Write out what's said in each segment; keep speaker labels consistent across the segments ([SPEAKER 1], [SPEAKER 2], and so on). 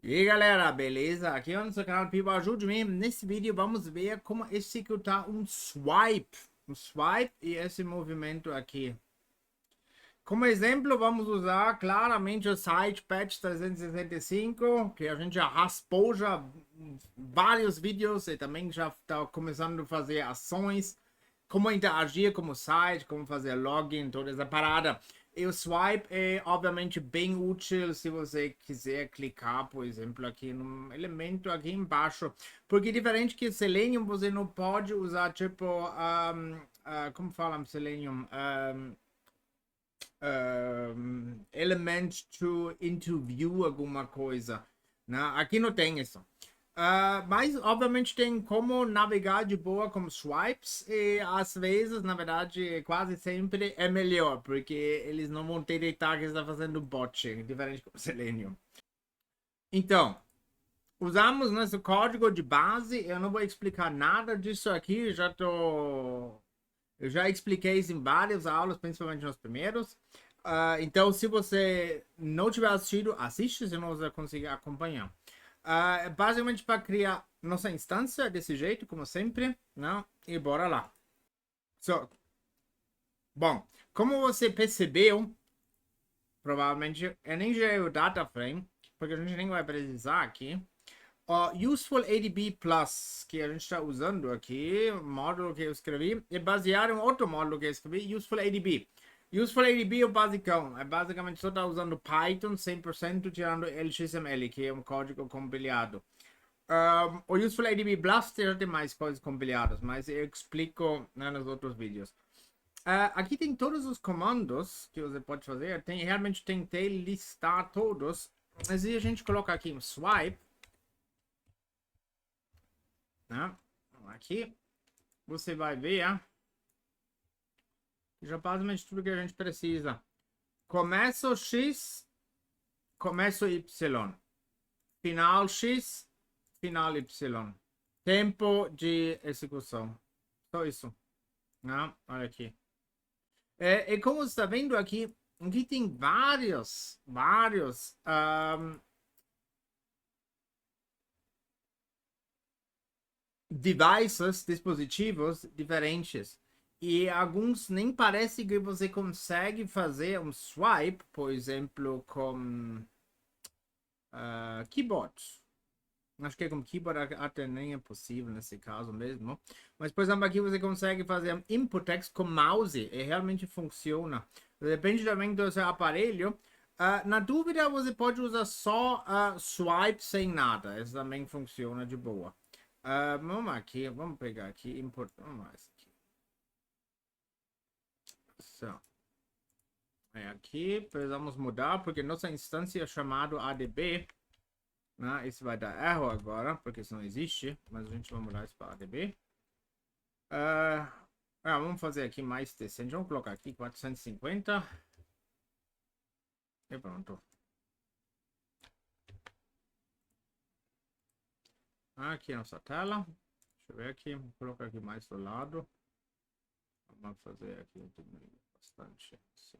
[SPEAKER 1] E aí galera, beleza? Aqui é o nosso canal People Ajude-me. Nesse vídeo vamos ver como executar um swipe. Um swipe e esse movimento aqui. Como exemplo, vamos usar claramente o site Patch 365, que a gente já raspou já vários vídeos e também já está começando a fazer ações, como interagir com o site, como fazer login, toda essa parada. E o swipe é obviamente bem útil se você quiser clicar, por exemplo, aqui no elemento aqui embaixo, porque diferente que Selenium, você não pode usar tipo, como fala Selenium? Element to interview alguma coisa, né? Aqui não tem isso. Mas obviamente tem como navegar de boa com swipes e às vezes, na verdade, quase sempre é melhor, porque eles não vão detectar que está fazendo bot, diferente do Selenium. Então, usamos nosso código de base. Eu não vou explicar nada disso aqui, eu já expliquei isso em várias aulas, principalmente nos primeiros. Então, se você não tiver assistido, assiste, senão você vai conseguir acompanhar. Basicamente para criar nossa instância desse jeito, como sempre, né? E bora lá. Bom, como você percebeu, provavelmente eu nem gerei o data frame, porque a gente nem vai precisar aqui. O Useful ADB Plus, que a gente está usando aqui, módulo que eu escrevi, é baseado em outro módulo que eu escrevi, Useful ADB. Useful ADB é o basicão, é basicamente só está usando Python 100% tirando LXML, que é um código compilado. O Useful ADB Plus já tem mais coisas compiladas, mas eu explico, né, nos outros vídeos. Aqui tem todos os comandos que você pode fazer. Realmente tentei listar todos. Mas se a gente colocar aqui um swipe, né? Aqui você vai ver já basicamente tudo que a gente precisa. Começa o X, começa o Y. Final X, final Y. Tempo de execução. Só isso. Né? Olha aqui. E como você está vendo aqui, aqui tem vários devices, dispositivos diferentes. E alguns nem parece que você consegue fazer um swipe, por exemplo, com keyboard. Acho que com keyboard até nem é possível nesse caso mesmo. Mas, por exemplo, aqui você consegue fazer um input text com mouse e realmente funciona. Depende também do seu aparelho. Na dúvida, você pode usar só swipe sem nada. Isso também funciona de boa. Vamos aqui, vamos pegar aqui, import, vamos mais aqui. So. Aqui precisamos mudar porque nossa instância é chamada ADB. Né? Isso vai dar erro agora, porque isso não existe, mas a gente vai mudar isso para ADB. Vamos fazer aqui mais decente. Vamos colocar aqui 450. E pronto. Aqui a nossa tela. Deixa eu ver aqui. Vou colocar aqui mais do lado. Vamos fazer aqui bastante. Assim.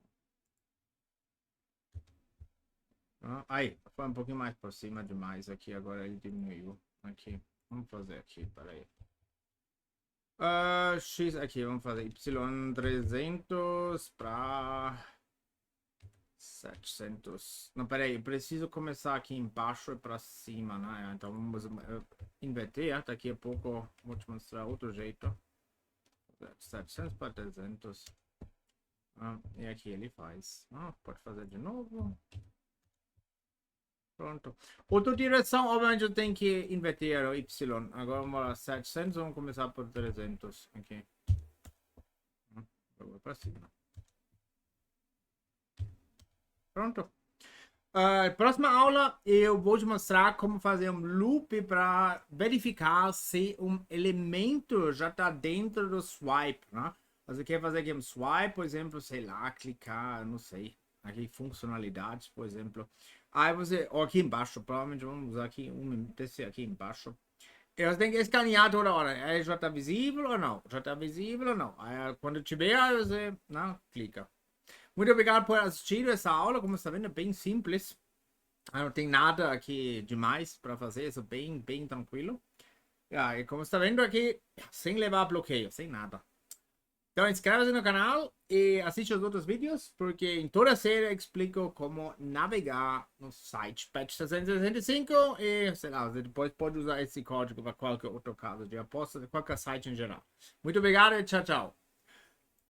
[SPEAKER 1] Aí, foi um pouquinho mais por cima demais aqui. Agora ele diminuiu. Aqui. Vamos fazer aqui. Peraí. X aqui. Vamos fazer Y300 para 700. Não, peraí, eu preciso começar aqui embaixo e para cima, né? Então vamos inverter. Daqui a pouco vou te mostrar outro jeito. 700 para 300. E aqui ele faz. Pode fazer de novo. Pronto. Outra direção, obviamente, eu tenho que inverter o Y. Agora vamos lá, 700, vamos começar por 300. Aqui. Vou para cima. Pronto. Próxima aula eu vou te mostrar como fazer um loop para verificar se um elemento já está dentro do swipe, né? Você quer fazer aqui um swipe, por exemplo, sei lá, clicar, não sei, aqui funcionalidades, por exemplo. Aí você, ou aqui embaixo, provavelmente vamos usar aqui um desse aqui embaixo. E você tem que escanear toda hora. Aí já está visível ou não? Já está visível ou não? Aí quando tiver, você, não, clica. Muito obrigado por assistir essa aula. Como você está vendo, é bem simples. Não tem nada aqui demais para fazer, isso bem tranquilo. E como está vendo aqui, sem levar bloqueio, sem nada. Então inscreva-se no canal e assiste os outros vídeos, porque em toda a série eu explico como navegar no site patch 365 e, sei lá, você depois pode usar esse código para qualquer outro caso de aposta de qualquer site em geral. Muito obrigado e tchau, tchau.